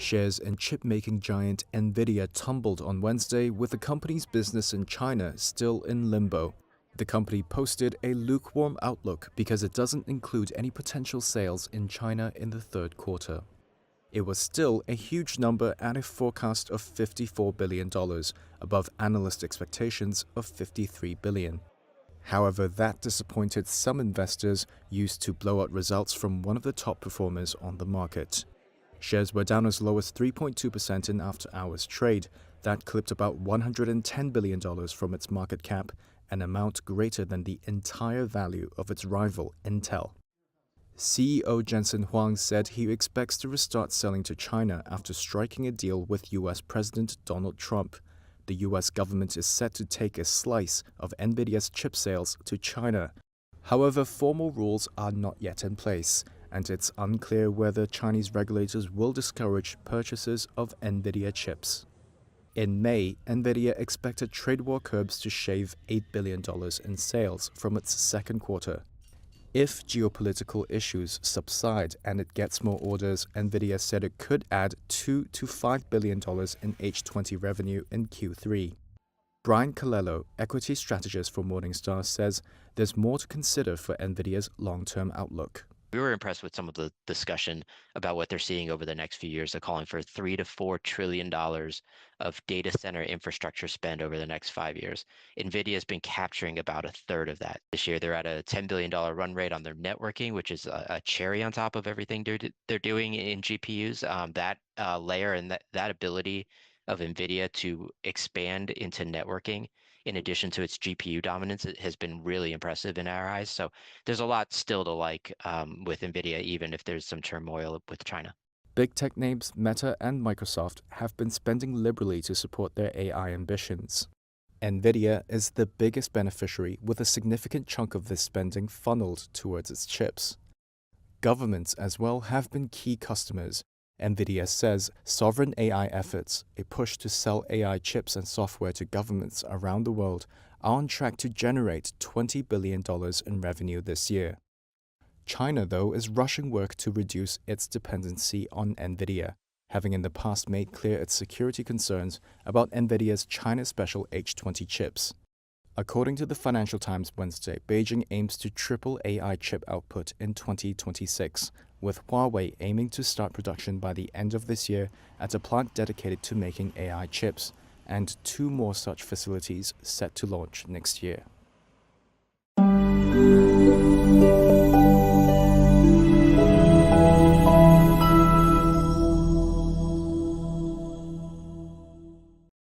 Shares in chip-making giant Nvidia tumbled on Wednesday, with the company's business in China still in limbo. The company posted a lukewarm outlook because it doesn't include any potential sales in China in the third quarter. It was still a huge number at a forecast of $54 billion, above analyst expectations of $53 billion. However, that disappointed some investors used to blowout results from one of the top performers on the market. Shares were down as low as 3.2% in after-hours trade. That clipped about $110 billion from its market cap, an amount greater than the entire value of its rival, Intel. CEO Jensen Huang said he expects to restart selling to China after striking a deal with U.S. President Donald Trump. The U.S. government is set to take a slice of Nvidia's chip sales to China. However, formal rules are not yet in place, and it's unclear whether Chinese regulators will discourage purchases of Nvidia chips. In May, Nvidia expected trade war curbs to shave $8 billion in sales from its second quarter. If geopolitical issues subside and it gets more orders, Nvidia said it could add $2 to $5 billion in H20 revenue in Q3. Brian Colello, equity strategist for Morningstar, says there's more to consider for Nvidia's long-term outlook. We were impressed with some of the discussion about what they're seeing over the next few years. They're calling for $3 to $4 trillion of data center infrastructure spend over the next 5 years. Nvidia has been capturing about a third of that. This year, they're at a $10 billion run rate on their networking, which is a cherry on top of everything they're doing in GPUs. That layer and that ability of Nvidia to expand into networking, in addition to its GPU dominance, it has been really impressive in our eyes. So there's a lot still to like with Nvidia, even if there's some turmoil with China. Big tech names Meta and Microsoft have been spending liberally to support their AI ambitions. Nvidia is the biggest beneficiary, with a significant chunk of this spending funneled towards its chips. Governments as well have been key customers. Nvidia says sovereign AI efforts, a push to sell AI chips and software to governments around the world, are on track to generate $20 billion in revenue this year. China, though, is rushing work to reduce its dependency on Nvidia, having in the past made clear its security concerns about Nvidia's China Special H20 chips. According to the Financial Times Wednesday, Beijing aims to triple AI chip output in 2026, with Huawei aiming to start production by the end of this year at a plant dedicated to making AI chips, and 2 more such facilities set to launch next year.